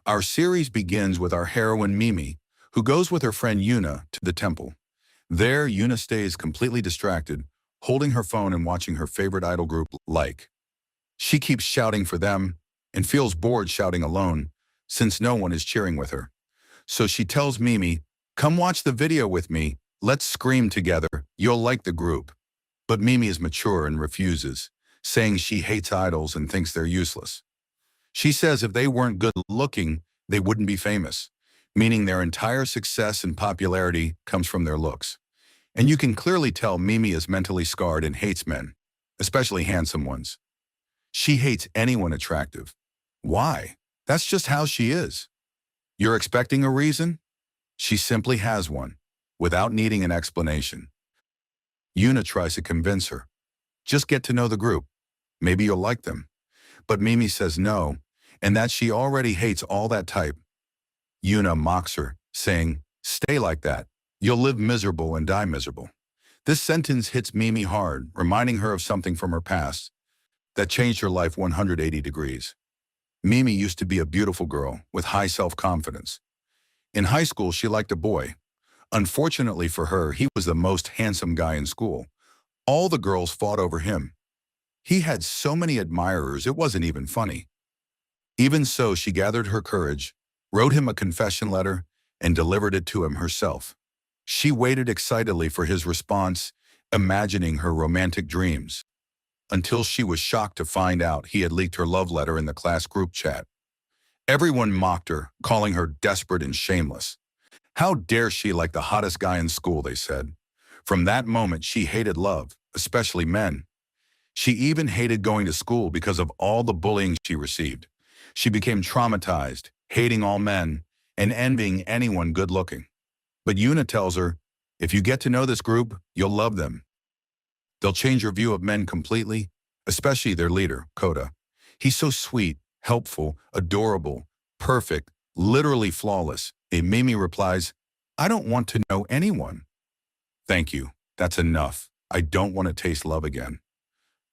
Our series begins with our heroine Mimi, who goes with her friend Yuna to the temple. There, Yuna stays completely distracted, holding her phone and watching her favorite idol group, Like. She keeps shouting for them and feels bored shouting alone since no one is cheering with her. So she tells Mimi, "Come watch the video with me. Let's scream together. You'll like the group." But Mimi is mature and refuses, saying she hates idols and thinks they're useless. She says if they weren't good looking, they wouldn't be famous, meaning their entire success and popularity comes from their looks. And you can clearly tell Mimi is mentally scarred and hates men, especially handsome ones. She hates anyone attractive. Why? That's just how she is. You're expecting a reason? She simply has one, without needing an explanation. Yuna tries to convince her. Just get to know the group. Maybe you'll like them. But Mimi says no, and that she already hates all that type. Yuna mocks her, saying, "Stay like that. You'll live miserable and die miserable." This sentence hits Mimi hard, reminding her of something from her past that changed her life 180 degrees. Mimi used to be a beautiful girl with high self-confidence. In high school, she liked a boy. Unfortunately for her, he was the most handsome guy in school. All the girls fought over him. He had so many admirers, it wasn't even funny. Even so, she gathered her courage, wrote him a confession letter, and delivered it to him herself. She waited excitedly for his response, imagining her romantic dreams, until she was shocked to find out he had leaked her love letter in the class group chat. Everyone mocked her, calling her desperate and shameless. How dare she like the hottest guy in school, they said. From that moment, she hated love, especially men. She even hated going to school because of all the bullying she received. She became traumatized, hating all men, and envying anyone good-looking. But Yuna tells her, if you get to know this group, you'll love them. They'll change your view of men completely, especially their leader, Kota. He's so sweet, helpful, adorable, perfect, literally flawless. And Mimi replies, "I don't want to know anyone." "Thank you. That's enough. I don't want to taste love again."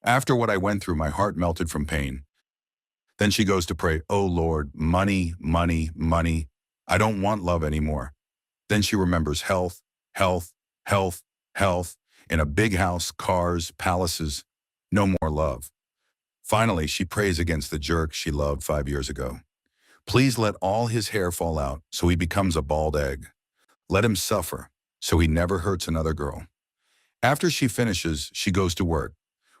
After what I went through, my heart melted from pain. Then she goes to pray, "Oh Lord, money, money, money. I don't want love anymore." Then she remembers health, health, health, health, in a big house, cars, palaces, no more love. Finally, she prays against the jerk she loved 5 years ago. Please let all his hair fall out so he becomes a bald egg. Let him suffer so he never hurts another girl. After she finishes, she goes to work.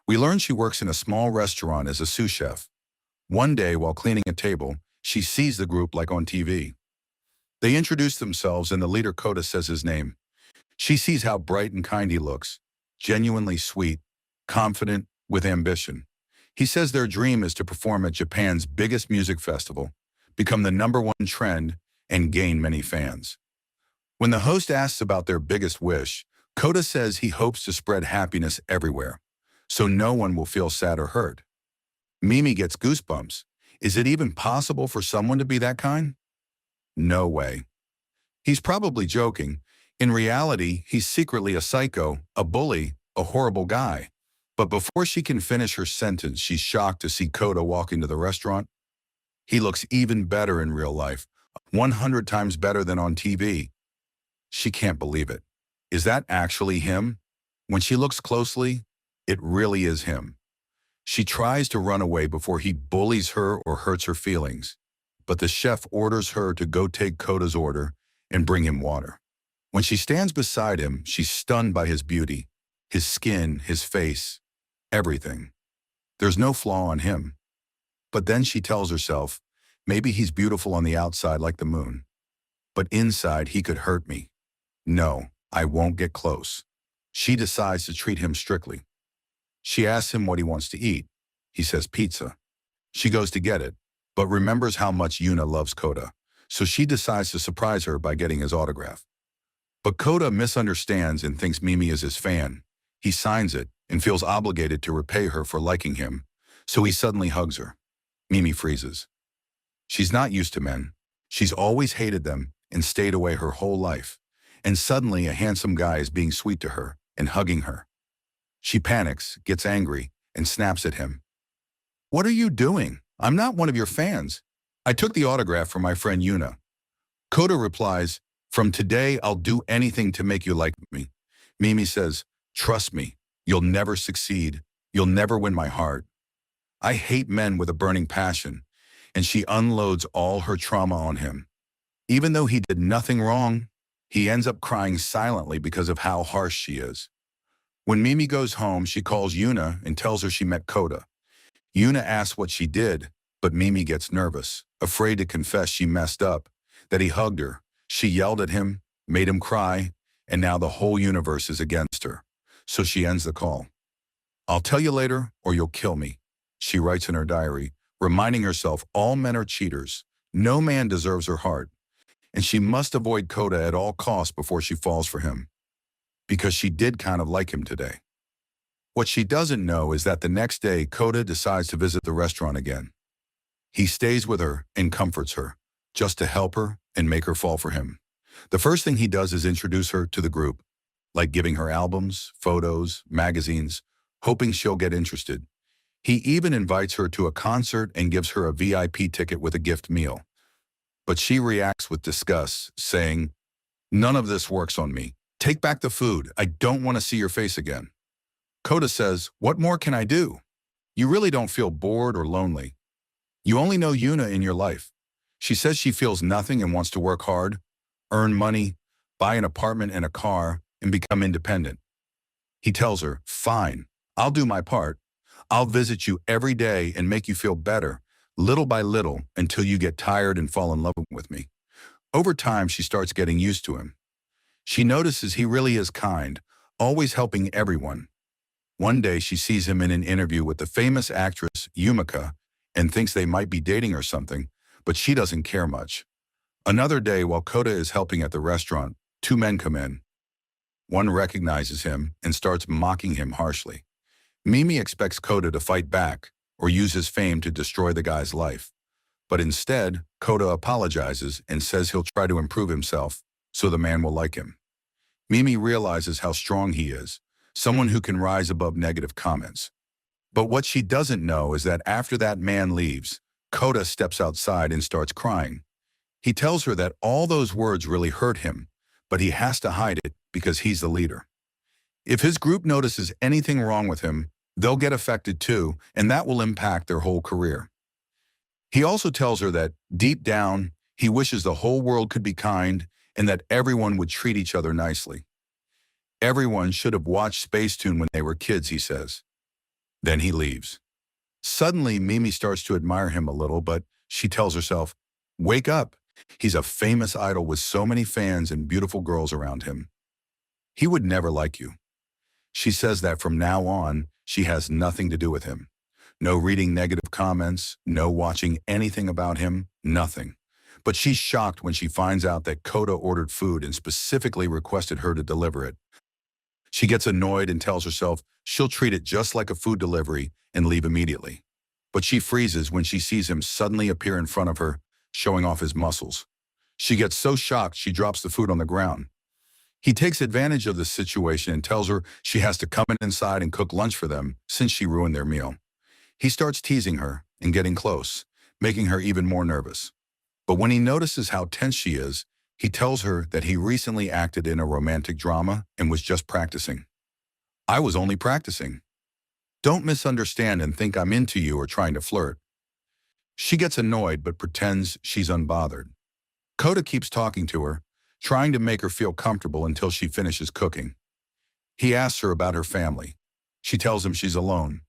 We learn she works in a small restaurant as a sous chef. One day, while cleaning a table, she sees the group like on TV. They introduce themselves and the leader Kota says his name. She sees how bright and kind he looks, genuinely sweet, confident, with ambition. He says their dream is to perform at Japan's biggest music festival, become the #1 trend, and gain many fans. When the host asks about their biggest wish, Kota says he hopes to spread happiness everywhere, so no one will feel sad or hurt. Mimi gets goosebumps. Is it even possible for someone to be that kind? No way. He's probably joking. In reality, he's secretly a psycho, a bully, a horrible guy. But before she can finish her sentence, she's shocked to see Kota walk into the restaurant. He looks even better in real life, 100 times better than on TV. She can't believe it. Is that actually him? When she looks closely, it really is him. She tries to run away before he bullies her or hurts her feelings, but the chef orders her to go take Kota's order and bring him water. When she stands beside him, she's stunned by his beauty, his skin, his face, everything. There's no flaw on him. But then she tells herself, maybe he's beautiful on the outside like the moon, but inside he could hurt me. No, I won't get close. She decides to treat him strictly. She asks him what he wants to eat. He says pizza. She goes to get it, but remembers how much Yuna loves Kota, so she decides to surprise her by getting his autograph. But Kota misunderstands and thinks Mimi is his fan. He signs it and feels obligated to repay her for liking him, so he suddenly hugs her. Mimi freezes. She's not used to men. She's always hated them and stayed away her whole life. And suddenly a handsome guy is being sweet to her and hugging her. She panics, gets angry, and snaps at him. "What are you doing? I'm not one of your fans." I took the autograph from my friend Yuna. Kota replies, from today, I'll do anything to make you like me. Mimi says, trust me, you'll never succeed. You'll never win my heart. I hate men with a burning passion, and she unloads all her trauma on him. Even though he did nothing wrong, he ends up crying silently because of how harsh she is. When Mimi goes home, she calls Yuna and tells her she met Kota. Yuna asks what she did, but Mimi gets nervous, afraid to confess she messed up, that he hugged her. She yelled at him, made him cry, and now the whole universe is against her. So she ends the call. I'll tell you later or you'll kill me, she writes in her diary, reminding herself all men are cheaters. No man deserves her heart, and she must avoid Kota at all costs before she falls for him, because she did kind of like him today. What she doesn't know is that the next day, Kota decides to visit the restaurant again. He stays with her and comforts her, just to help her and make her fall for him. The first thing he does is introduce her to the group, like giving her albums, photos, magazines, hoping she'll get interested. He even invites her to a concert and gives her a VIP ticket with a gift meal. But she reacts with disgust, saying, none of this works on me. Take back the food. I don't want to see your face again. Kota says, what more can I do? You really don't feel bored or lonely. You only know Yuna in your life. She says she feels nothing and wants to work hard, earn money, buy an apartment and a car, and become independent. He tells her, fine, I'll do my part. I'll visit you every day and make you feel better, little by little, until you get tired and fall in love with me. Over time, she starts getting used to him. She notices he really is kind, always helping everyone. One day, she sees him in an interview with the famous actress Yumika and thinks they might be dating or something, but she doesn't care much. Another day, while Kota is helping at the restaurant, two men come in. One recognizes him and starts mocking him harshly. Mimi expects Kota to fight back or use his fame to destroy the guy's life. But instead, Kota apologizes and says he'll try to improve himself so the man will like him. Mimi realizes how strong he is, someone who can rise above negative comments. But what she doesn't know is that after that man leaves, Kota steps outside and starts crying. He tells her that all those words really hurt him, but he has to hide it because he's the leader. If his group notices anything wrong with him, they'll get affected too, and that will impact their whole career. He also tells her that, deep down, he wishes the whole world could be kind and that everyone would treat each other nicely. Everyone should have watched Space Tune when they were kids, he says. Then he leaves. Suddenly, Mimi starts to admire him a little, but she tells herself, wake up. He's a famous idol with so many fans and beautiful girls around him. He would never like you. She says that from now on, she has nothing to do with him. No reading negative comments, no watching anything about him, nothing. But she's shocked when she finds out that Kota ordered food and specifically requested her to deliver it. She gets annoyed and tells herself she'll treat it just like a food delivery and leave immediately. But she freezes when she sees him suddenly appear in front of her, showing off his muscles. She gets so shocked she drops the food on the ground. He takes advantage of the situation and tells her she has to come inside and cook lunch for them since she ruined their meal. He starts teasing her and getting close, making her even more nervous. But when he notices how tense she is, he tells her that he recently acted in a romantic drama and was just practicing. I was only practicing. Don't misunderstand and think I'm into you or trying to flirt. She gets annoyed but pretends she's unbothered. Kota keeps talking to her, trying to make her feel comfortable until she finishes cooking. He asks her about her family. She tells him she's alone.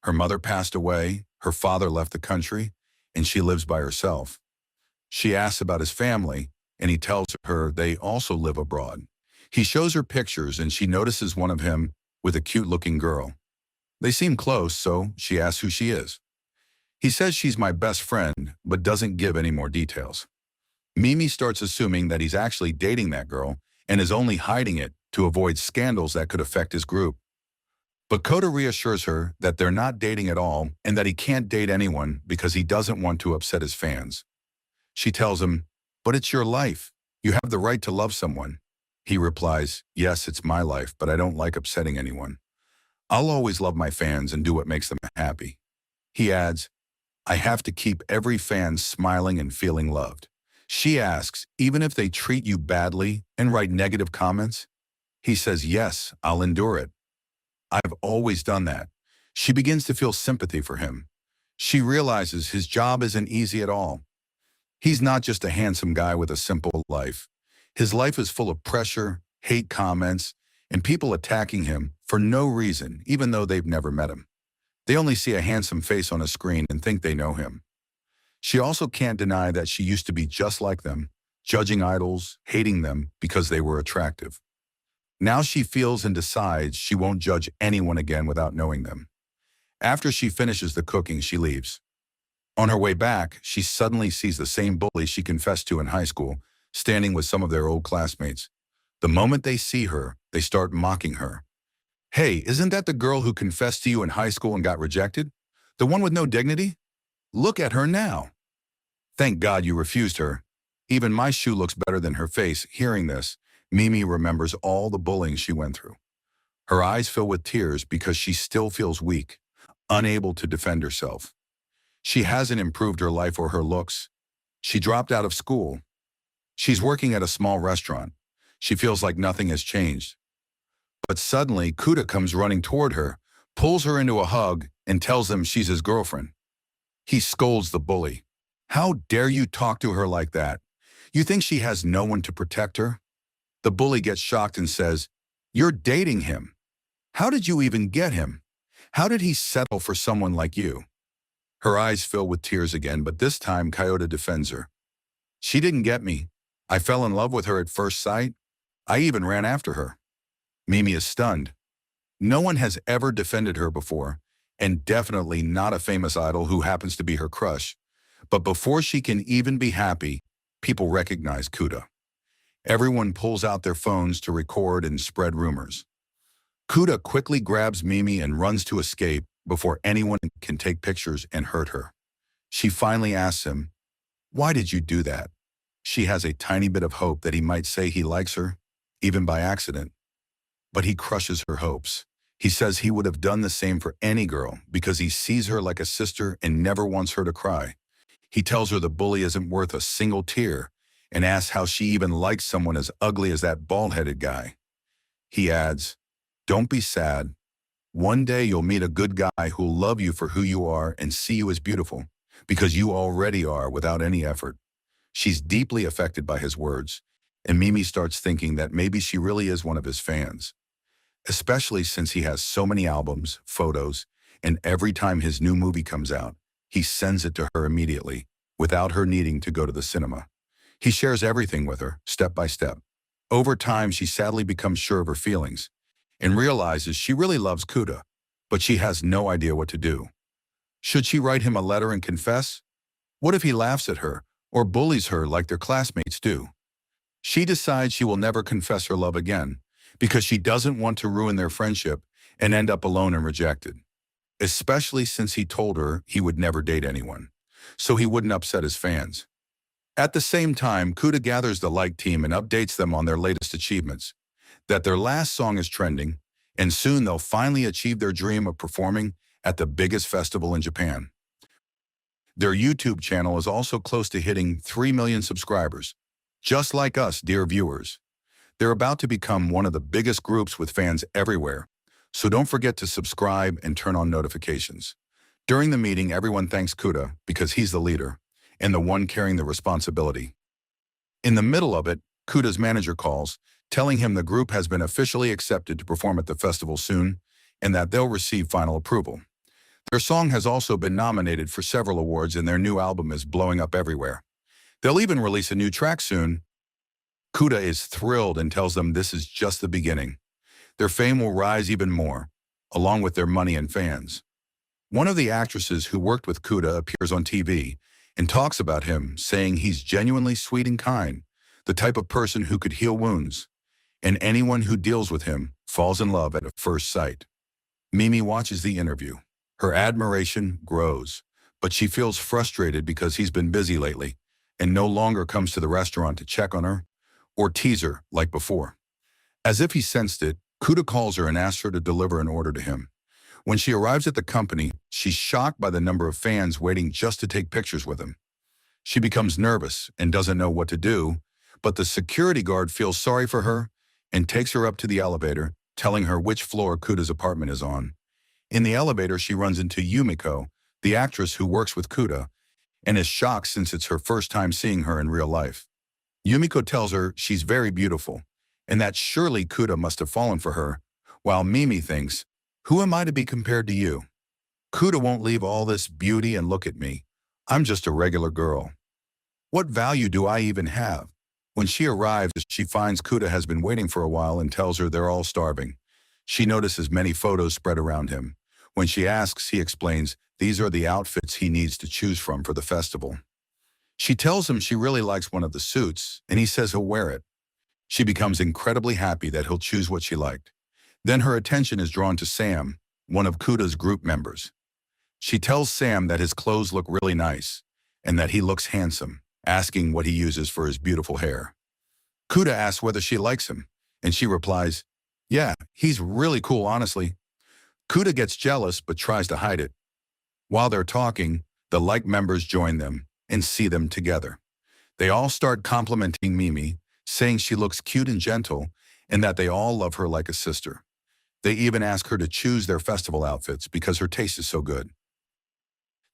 Her mother passed away, her father left the country, and she lives by herself. She asks about his family, and he tells her they also live abroad. He shows her pictures, and she notices one of him with a cute-looking girl. They seem close, so she asks who she is. He says she's my best friend, but doesn't give any more details. Mimi starts assuming that he's actually dating that girl and is only hiding it to avoid scandals that could affect his group. But Kota reassures her that they're not dating at all and that he can't date anyone because he doesn't want to upset his fans. She tells him, but it's your life. You have the right to love someone. He replies, yes, it's my life, but I don't like upsetting anyone. I'll always love my fans and do what makes them happy. He adds, I have to keep every fan smiling and feeling loved. She asks, even if they treat you badly and write negative comments? He says, yes, I'll endure it. I've always done that. She begins to feel sympathy for him. She realizes his job isn't easy at all. He's not just a handsome guy with a simple life. His life is full of pressure, hate comments, and people attacking him for no reason, even though they've never met him. They only see a handsome face on a screen and think they know him. She also can't deny that she used to be just like them, judging idols, hating them because they were attractive. Now she feels and decides she won't judge anyone again without knowing them. After she finishes the cooking, she leaves. On her way back, she suddenly sees the same bully she confessed to in high school, standing with some of their old classmates. The moment they see her, they start mocking her. Hey, isn't that the girl who confessed to you in high school and got rejected? The one with no dignity? Look at her now. Thank God you refused her. Even my shoe looks better than her face. Hearing this, Mimi remembers all the bullying she went through. Her eyes fill with tears because she still feels weak, unable to defend herself. She hasn't improved her life or her looks. She dropped out of school. She's working at a small restaurant. She feels like nothing has changed. But suddenly, Kda comes running toward her, pulls her into a hug, and tells him she's his girlfriend. He scolds the bully. How dare you talk to her like that? You think she has no one to protect her? The bully gets shocked and says, you're dating him. How did you even get him? How did he settle for someone like you? Her eyes fill with tears again, but this time Kda defends her. She didn't get me. I fell in love with her at first sight. I even ran after her. Mimi is stunned. No one has ever defended her before, and definitely not a famous idol who happens to be her crush. But before she can even be happy, people recognize Kda. Everyone pulls out their phones to record and spread rumors. Kda quickly grabs Mimi and runs to escape before anyone can take pictures and hurt her. She finally asks him, why did you do that? She has a tiny bit of hope that he might say he likes her, even by accident. But he crushes her hopes. He says he would have done the same for any girl because he sees her like a sister and never wants her to cry. He tells her the bully isn't worth a single tear and asks how she even likes someone as ugly as that bald-headed guy. He adds, don't be sad. One day you'll meet a good guy who'll love you for who you are and see you as beautiful, because you already are without any effort. She's deeply affected by his words, and Mimi starts thinking that maybe she really is one of his fans. Especially since he has so many albums, photos, and every time his new movie comes out, he sends it to her immediately, without her needing to go to the cinema. He shares everything with her, step by step. Over time, she sadly becomes sure of her feelings, and realizes she really loves Kda, but she has no idea what to do. Should she write him a letter and confess? What if he laughs at her, or bullies her like their classmates do? She decides she will never confess her love again, because she doesn't want to ruin their friendship and end up alone and rejected. Especially since he told her he would never date anyone, so he wouldn't upset his fans. At the same time, Kda gathers the like team and updates them on their latest achievements, that their last song is trending, and soon they'll finally achieve their dream of performing at the biggest festival in Japan. Their YouTube channel is also close to hitting 3 million subscribers. Just like us, dear viewers. They're about to become one of the biggest groups with fans everywhere, so don't forget to subscribe and turn on notifications. During the meeting, everyone thanks Kda because he's the leader and the one carrying the responsibility. In the middle of it, Kda's manager calls, telling him the group has been officially accepted to perform at the festival soon and that they'll receive final approval. Their song has also been nominated for several awards and their new album is blowing up everywhere. They'll even release a new track soon. Kda is thrilled and tells them this is just the beginning. Their fame will rise even more, along with their money and fans. One of the actresses who worked with Kda appears on TV and talks about him, saying he's genuinely sweet and kind, the type of person who could heal wounds, and anyone who deals with him falls in love at first sight. Mimi watches the interview. Her admiration grows, but she feels frustrated because he's been busy lately and no longer comes to the restaurant to check on her or tease her like before. As if he sensed it, Kda calls her and asks her to deliver an order to him. When she arrives at the company, she's shocked by the number of fans waiting just to take pictures with him. She becomes nervous and doesn't know what to do, but the security guard feels sorry for her and takes her up to the elevator, telling her which floor Kuta's apartment is on. In the elevator, she runs into Yumiko, the actress who works with Kuta, and is shocked since it's her first time seeing her in real life. Yumiko tells her she's very beautiful, and that surely Kuta must have fallen for her, while Mimi thinks, "Who am I to be compared to you? Kuta won't leave all this beauty and look at me. I'm just a regular girl. What value do I even have?" When she arrives, she finds Kuta has been waiting for a while and tells her they're all starving. She notices many photos spread around him. When she asks, he explains these are the outfits he needs to choose from for the festival. She tells him she really likes one of the suits, and he says he'll wear it. She becomes incredibly happy that he'll choose what she liked. Then her attention is drawn to Sam, one of Kuta's group members. She tells Sam that his clothes look really nice and that he looks handsome, asking what he uses for his beautiful hair. Kuta asks whether she likes him, and she replies, "Yeah, he's really cool, honestly." Kuta gets jealous but tries to hide it. While they're talking, the like members join them and see them together. They all start complimenting Mimi, saying she looks cute and gentle, and that they all love her like a sister. They even ask her to choose their festival outfits because her taste is so good.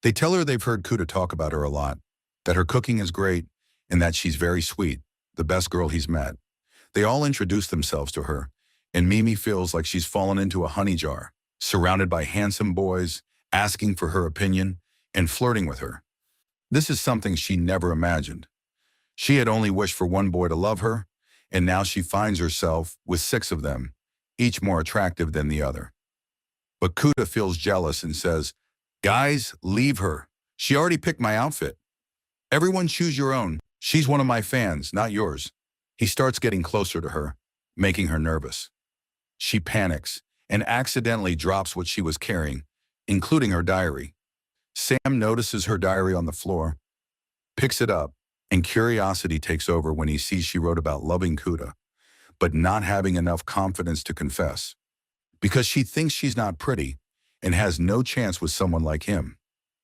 They tell her they've heard Kuta talk about her a lot, that her cooking is great, and that she's very sweet, the best girl he's met. They all introduce themselves to her, and Mimi feels like she's fallen into a honey jar, surrounded by handsome boys, asking for her opinion, and flirting with her. This is something she never imagined. She had only wished for one boy to love her, and now she finds herself with 6 of them, each more attractive than the other. But Kuta feels jealous and says, "Guys, leave her. She already picked my outfit. Everyone choose your own. She's one of my fans, not yours." He starts getting closer to her, making her nervous. She panics and accidentally drops what she was carrying, including her diary. Sam notices her diary on the floor, picks it up, and curiosity takes over when he sees she wrote about loving Kuta, but not having enough confidence to confess, because she thinks she's not pretty and has no chance with someone like him.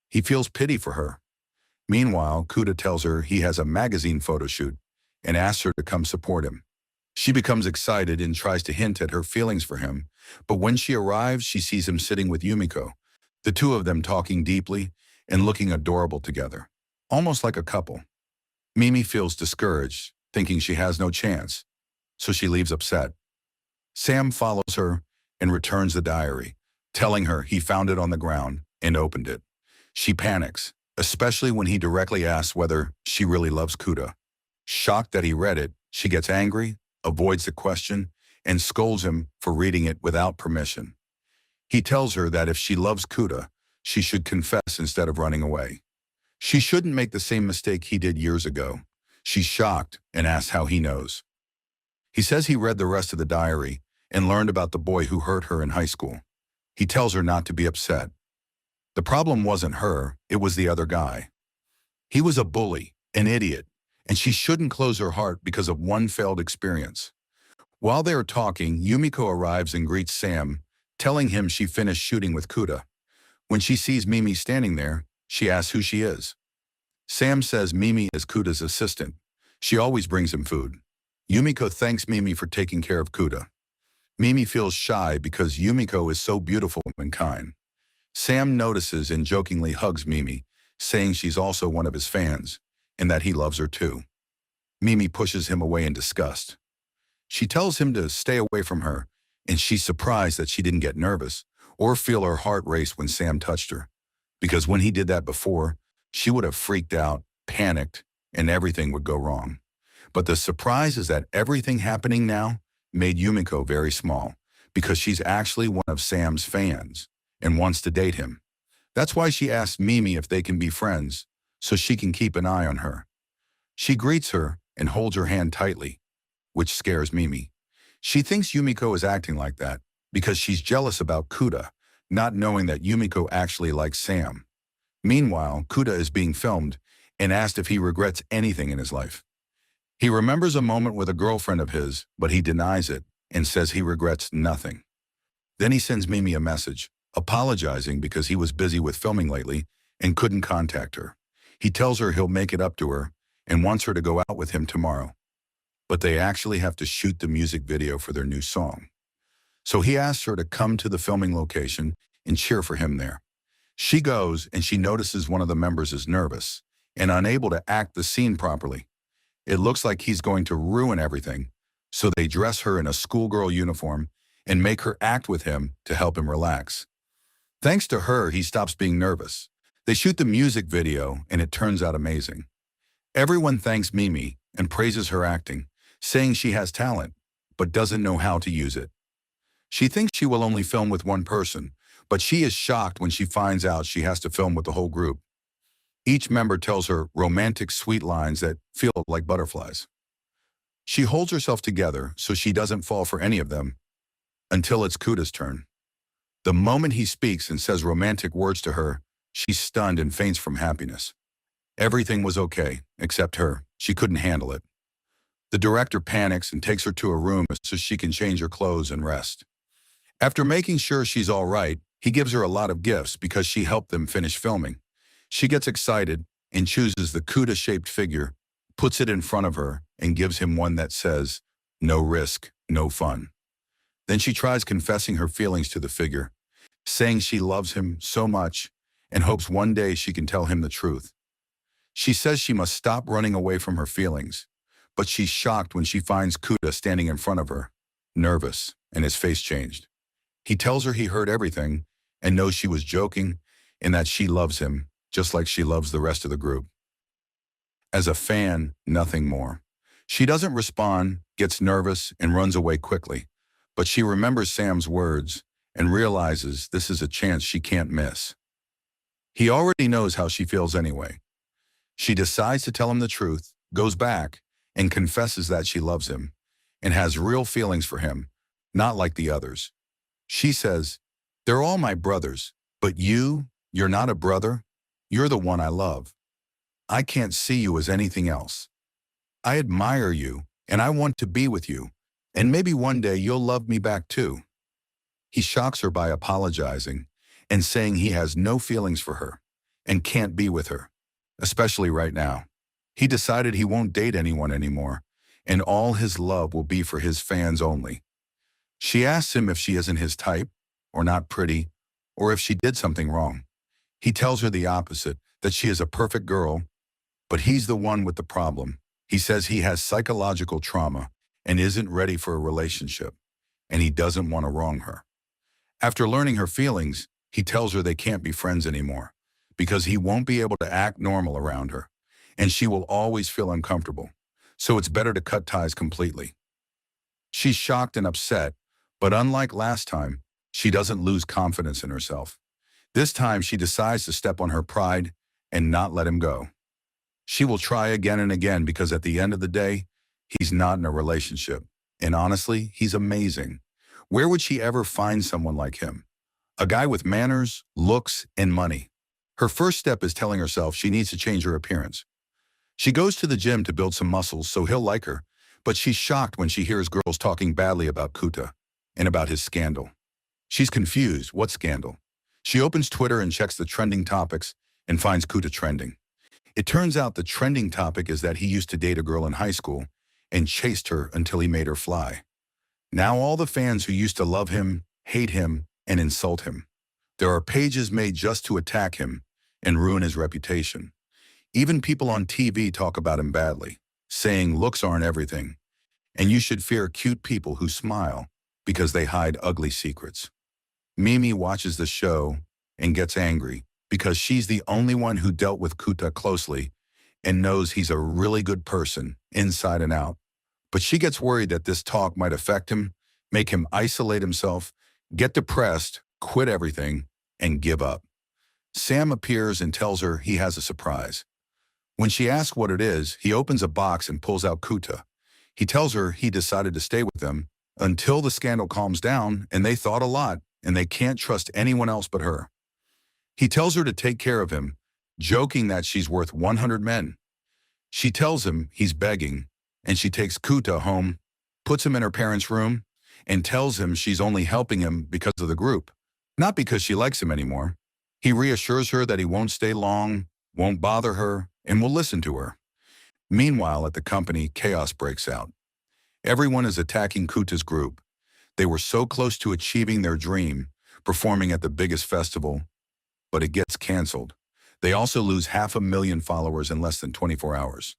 He feels pity for her. Meanwhile, Kuta tells her he has a magazine photo shoot and asks her to come support him. She becomes excited and tries to hint at her feelings for him, but when she arrives, she sees him sitting with Yumiko, the two of them talking deeply and looking adorable together, almost like a couple. Mimi feels discouraged, thinking she has no chance, so she leaves upset. Sam follows her and returns the diary, telling her he found it on the ground and opened it. She panics, especially when he directly asks whether she really loves Kuta. Shocked that he read it, she gets angry, avoids the question, and scolds him for reading it without permission. He tells her that if she loves Kuta, she should confess instead of running away. She shouldn't make the same mistake he did years ago. She's shocked and asks how he knows. He says he read the rest of the diary and learned about the boy who hurt her in high school. He tells her not to be upset. The problem wasn't her, it was the other guy. He was a bully, an idiot, and she shouldn't close her heart because of one failed experience. While they are talking, Yumiko arrives and greets Sam, telling him she finished shooting with Kuta. When she sees Mimi standing there, she asks who she is. Sam says Mimi is Kuta's assistant. She always brings him food. Yumiko thanks Mimi for taking care of Kuta. Mimi feels shy because Yumiko is so beautiful and kind. Sam notices and jokingly hugs Mimi, saying she's also one of his fans, and that he loves her too. Mimi pushes him away in disgust. She tells him to stay away from her, and she's surprised that she didn't get nervous or feel her heart race when Sam touched her, because when he did that before, she would have freaked out, panicked, and everything would go wrong. But the surprise is that everything happening now made Yumiko very small, because she's actually one of Sam's fans and wants to date him. That's why she asks Mimi if they can be friends, so she can keep an eye on her. She greets her and holds her hand tightly, which scares Mimi. She thinks Yumiko is acting like that because she's jealous about Kuta, not knowing that Yumiko actually likes Sam. Meanwhile, Kuta is being filmed and asked if he regrets anything in his life. He remembers a moment with a girlfriend of his, but he denies it and says he regrets nothing. Then he sends Mimi a message, apologizing because he was busy with filming lately and couldn't contact her. He tells her he'll make it up to her and wants her to go out with him tomorrow. But they actually have to shoot the music video for their new song. So he asks her to come to the filming location and cheer for him there. She goes and she notices one of the members is nervous and unable to act the scene properly. It looks like he's going to ruin everything, so they dress her in a schoolgirl uniform and make her act with him to help him relax. Thanks to her, he stops being nervous. They shoot the music video and it turns out amazing. Everyone thanks Mimi and praises her acting, saying she has talent, but doesn't know how to use it. She thinks she will only film with one person, but she is shocked when she finds out she has to film with the whole group. Each member tells her romantic, sweet lines that feel like butterflies. She holds herself together so she doesn't fall for any of them until it's Kuta's turn. The moment he speaks and says romantic words to her, she's stunned and faints from happiness. Everything was okay, except her. She couldn't handle it. The director panics and takes her to a room so she can change her clothes and rest. After making sure she's all right, he gives her a lot of gifts because she helped them finish filming. She gets excited and chooses the Kuta-shaped figure, puts it in front of her, and gives him one that says, "No risk, no fun." Then she tries confessing her feelings to the figure, saying she loves him so much and hopes one day she can tell him the truth. She says she must stop running away from her feelings, but she's shocked when she finds Kuta standing in front of her, nervous, and his face changed. He tells her he heard everything and knows she was joking and that she loves him, just like she loves the rest of the group. As a fan, nothing more. She doesn't respond, gets nervous, and runs away quickly. But she remembers Sam's words and realizes this is a chance she can't miss. He already knows how she feels anyway. She decides to tell him the truth, goes back, and confesses that she loves him and has real feelings for him, not like the others. She says, "They're all my brothers, but you're not a brother. You're the one I love. I can't see you as anything else. I admire you, and I want to be with you, and maybe one day you'll love me back too." He shocks her by apologizing and saying he has no feelings for her and can't be with her, especially right now. He decided he won't date anyone anymore, and all his love will be for his fans only. She asks him if she isn't his type, or not pretty, or if she did something wrong. He tells her the opposite, that she is a perfect girl, but he's the one with the problem. He says he has psychological trauma and isn't ready for a relationship, and he doesn't want to wrong her. After learning her feelings, he tells her they can't be friends anymore because he won't be able to act normal around her, and she will always feel uncomfortable, so it's better to cut ties completely. She's shocked and upset, but unlike last time, she doesn't lose confidence in herself. This time she decides to step on her pride and not let him go. She will try again and again because at the end of the day, he's not in a relationship. And honestly, he's amazing. Where would she ever find someone like him? A guy with manners, looks, and money. Her first step is telling herself she needs to change her appearance. She goes to the gym to build some muscles so he'll like her, but she's shocked when she hears girls talking badly about Kuta and about his scandal. She's confused. What scandal? She opens Twitter and checks the trending topics and finds Kuta trending. It turns out the trending topic is that he used to date a girl in high school and chased her until he made her fly. Now all the fans who used to love him, hate him, and insult him. There are pages made just to attack him and ruin his reputation. Even people on TV talk about him badly, saying looks aren't everything, and you should fear cute people who smile because they hide ugly secrets. Mimi watches the show and gets angry because she's the only one who dealt with Kuta closely and knows he's a really good person inside and out. But she gets worried that this talk might affect him, make him isolate himself, get depressed, quit everything, and give up. Sam appears and tells her he has a surprise. When she asks what it is, he opens a box and pulls out Kuta. He tells her he decided to stay with them until the scandal calms down and they thought a lot and they can't trust anyone else but her. He tells her to take care of him, joking that she's worth 100 men. She tells him he's begging, and she takes Kuta home, puts him in her parents' room, and tells him she's only helping him because of the group, Not because she likes him anymore. He reassures her that he won't stay long, won't bother her, and will listen to her. Meanwhile, at the company, chaos breaks out. Everyone is attacking Kuta's group. They were so close to achieving their dream, performing at the biggest festival, but it gets canceled. They also lose 500,000 followers in less than 24 hours.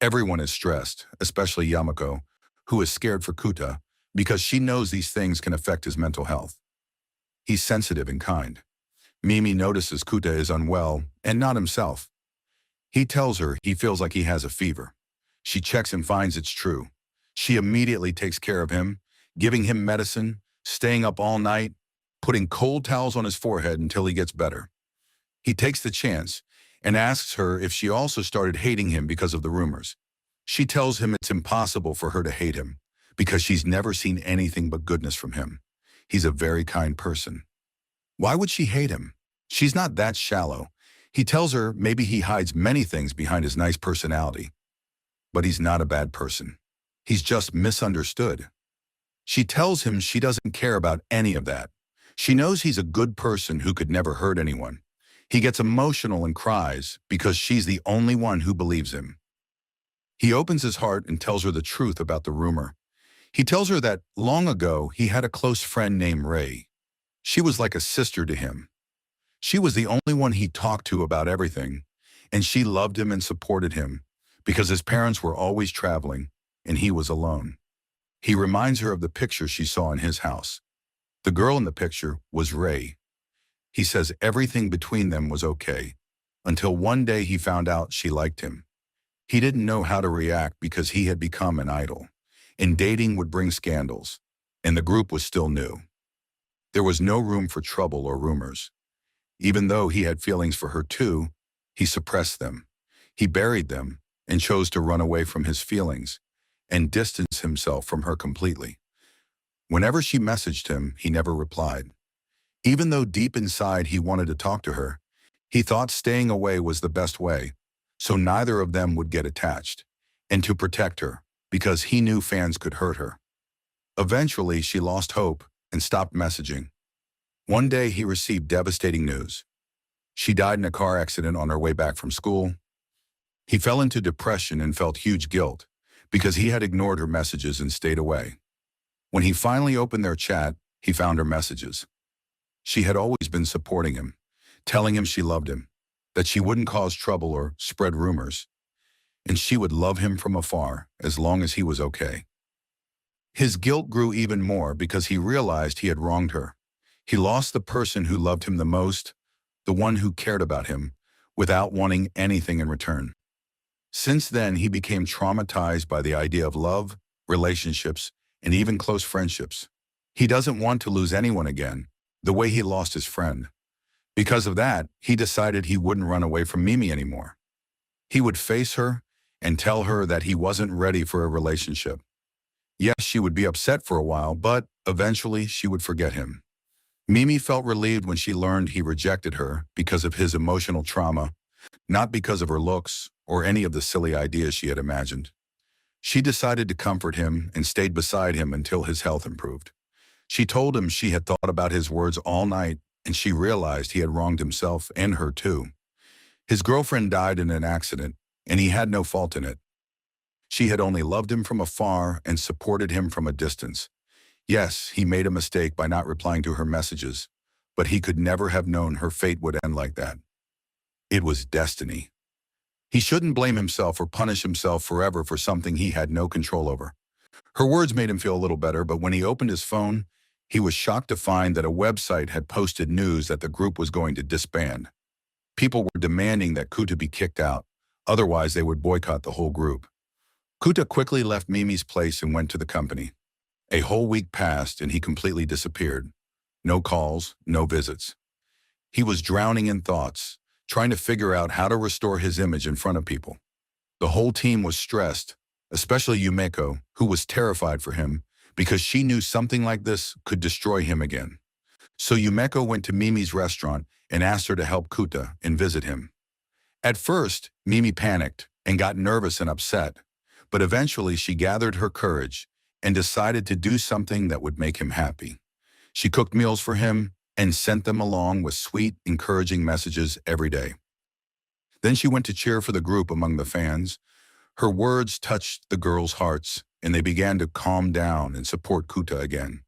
Everyone is stressed, especially Yamako, who is scared for Kuta because she knows these things can affect his mental health. He's sensitive and kind. Mimi notices Kuta is unwell and not himself. He tells her he feels like he has a fever. She checks and finds it's true. She immediately takes care of him, giving him medicine, staying up all night, putting cold towels on his forehead until he gets better. He takes the chance and asks her if she also started hating him because of the rumors. She tells him it's impossible for her to hate him because she's never seen anything but goodness from him. He's a very kind person. Why would she hate him? She's not that shallow. He tells her maybe he hides many things behind his nice personality. But he's not a bad person. He's just misunderstood. She tells him she doesn't care about any of that. She knows he's a good person who could never hurt anyone. He gets emotional and cries because she's the only one who believes him. He opens his heart and tells her the truth about the rumor. He tells her that long ago he had a close friend named Ray. She was like a sister to him. She was the only one he talked to about everything, and she loved him and supported him because his parents were always traveling and he was alone. He reminds her of the picture she saw in his house. The girl in the picture was Ray. He says everything between them was okay, until one day he found out she liked him. He didn't know how to react because he had become an idol, and dating would bring scandals, and the group was still new. There was no room for trouble or rumors. Even though he had feelings for her too, he suppressed them. He buried them and chose to run away from his feelings and distance himself from her completely. Whenever she messaged him, he never replied. Even though deep inside he wanted to talk to her, he thought staying away was the best way, so neither of them would get attached, and to protect her, because he knew fans could hurt her. Eventually, she lost hope and stopped messaging. One day, he received devastating news. She died in a car accident on her way back from school. He fell into depression and felt huge guilt because he had ignored her messages and stayed away. When he finally opened their chat, he found her messages. She had always been supporting him, telling him she loved him, that she wouldn't cause trouble or spread rumors, and she would love him from afar as long as he was okay. His guilt grew even more because he realized he had wronged her. He lost the person who loved him the most, the one who cared about him, without wanting anything in return. Since then, he became traumatized by the idea of love, relationships, and even close friendships. He doesn't want to lose anyone again, the way he lost his friend. Because of that, he decided he wouldn't run away from Mimi anymore. He would face her and tell her that he wasn't ready for a relationship. Yes, she would be upset for a while, but eventually she would forget him. Mimi felt relieved when she learned he rejected her because of his emotional trauma, not because of her looks or any of the silly ideas she had imagined. She decided to comfort him and stayed beside him until his health improved. She told him she had thought about his words all night, and she realized he had wronged himself and her too. His girlfriend died in an accident, and he had no fault in it. She had only loved him from afar and supported him from a distance. Yes, he made a mistake by not replying to her messages, but he could never have known her fate would end like that. It was destiny. He shouldn't blame himself or punish himself forever for something he had no control over. Her words made him feel a little better, but when he opened his phone, he was shocked to find that a website had posted news that the group was going to disband. People were demanding that Kuta be kicked out, otherwise they would boycott the whole group. Kuta quickly left Mimi's place and went to the company. A whole week passed and he completely disappeared. No calls, no visits. He was drowning in thoughts, trying to figure out how to restore his image in front of people. The whole team was stressed, especially Yumeko, who was terrified for him because she knew something like this could destroy him again. So Yumeko went to Mimi's restaurant and asked her to help Kuta and visit him. At first, Mimi panicked and got nervous and upset, but eventually she gathered her courage and decided to do something that would make him happy. She cooked meals for him, and sent them along with sweet, encouraging messages every day. Then she went to cheer for the group among the fans. Her words touched the girls' hearts, and they began to calm down and support Kuta again.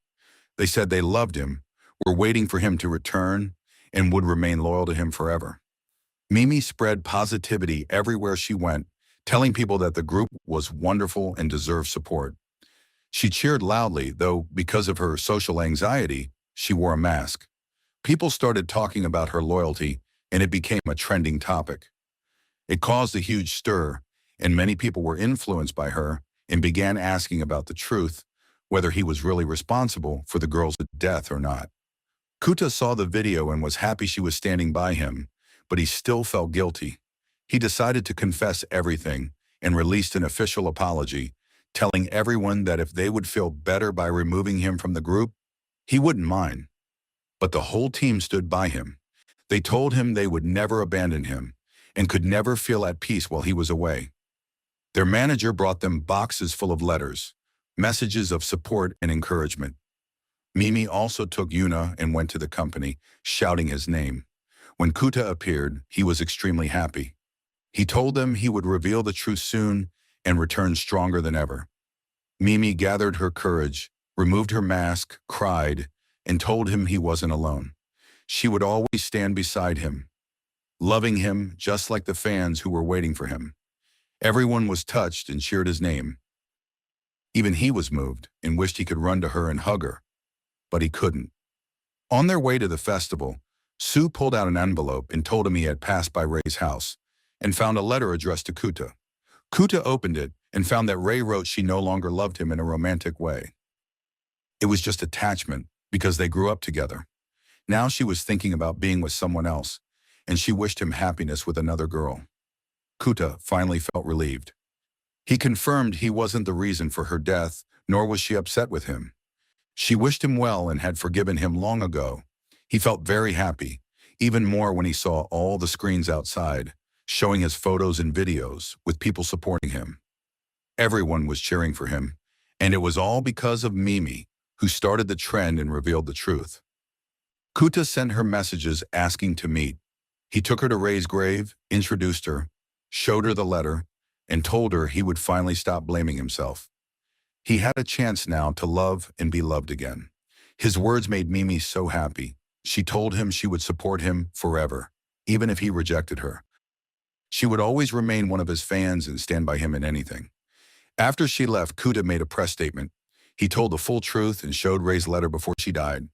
They said they loved him, were waiting for him to return, and would remain loyal to him forever. Mimi spread positivity everywhere she went, telling people that the group was wonderful and deserved support. She cheered loudly, though because of her social anxiety, she wore a mask. People started talking about her loyalty, and it became a trending topic. It caused a huge stir, and many people were influenced by her and began asking about the truth, whether he was really responsible for the girl's death or not. Kuta saw the video and was happy she was standing by him, but he still felt guilty. He decided to confess everything and released an official apology, telling everyone that if they would feel better by removing him from the group, he wouldn't mind. But the whole team stood by him. They told him they would never abandon him and could never feel at peace while he was away. Their manager brought them boxes full of letters, messages of support and encouragement. Mimi also took Yuna and went to the company, shouting his name. When Kuta appeared, he was extremely happy. He told them he would reveal the truth soon and return stronger than ever. Mimi gathered her courage, removed her mask, cried, and told him he wasn't alone. She would always stand beside him, loving him just like the fans who were waiting for him. Everyone was touched and cheered his name. Even he was moved and wished he could run to her and hug her, but he couldn't. On their way to the festival, Sue pulled out an envelope and told him he had passed by Ray's house and found a letter addressed to Kuta. Kuta opened it and found that Ray wrote she no longer loved him in a romantic way. It was just attachment because they grew up together. Now she was thinking about being with someone else, and she wished him happiness with another girl. Kuta finally felt relieved. He confirmed he wasn't the reason for her death, nor was she upset with him. She wished him well and had forgiven him long ago. He felt very happy, even more when he saw all the screens outside, showing his photos and videos, with people supporting him. Everyone was cheering for him, and it was all because of Mimi, who started the trend and revealed the truth. Kuta sent her messages asking to meet. He took her to Ray's grave, introduced her, showed her the letter, and told her he would finally stop blaming himself. He had a chance now to love and be loved again. His words made Mimi so happy. She told him she would support him forever, even if he rejected her. She would always remain one of his fans and stand by him in anything. After she left, Kuta made a press statement. He told the full truth and showed Ray's letter before she died.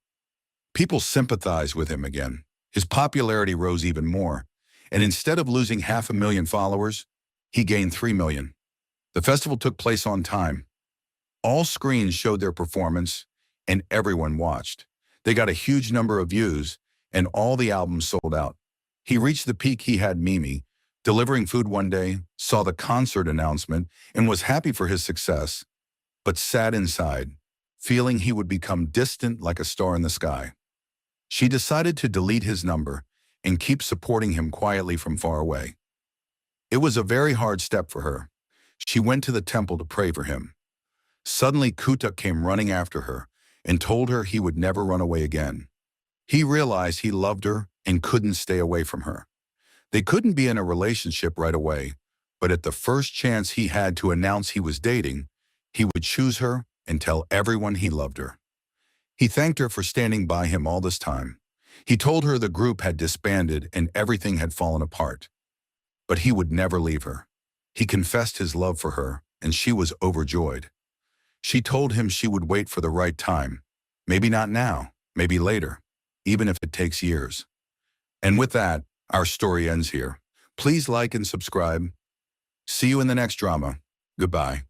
People sympathized with him again. His popularity rose even more, and instead of losing 500,000 followers, he gained 3 million. The festival took place on time. All screens showed their performance, and everyone watched. They got a huge number of views, and all the albums sold out. He reached the peak he had Mimi, delivering food one day, saw the concert announcement, and was happy for his success, but sad inside, feeling he would become distant like a star in the sky. She decided to delete his number and keep supporting him quietly from far away. It was a very hard step for her. She went to the temple to pray for him. Suddenly, Kuta came running after her and told her he would never run away again. He realized he loved her and couldn't stay away from her. They couldn't be in a relationship right away, but at the first chance he had to announce he was dating, he would choose her and tell everyone he loved her. He thanked her for standing by him all this time. He told her the group had disbanded and everything had fallen apart. But he would never leave her. He confessed his love for her, and she was overjoyed. She told him she would wait for the right time. Maybe not now, maybe later, even if it takes years. And with that, our story ends here. Please like and subscribe. See you in the next drama. Goodbye.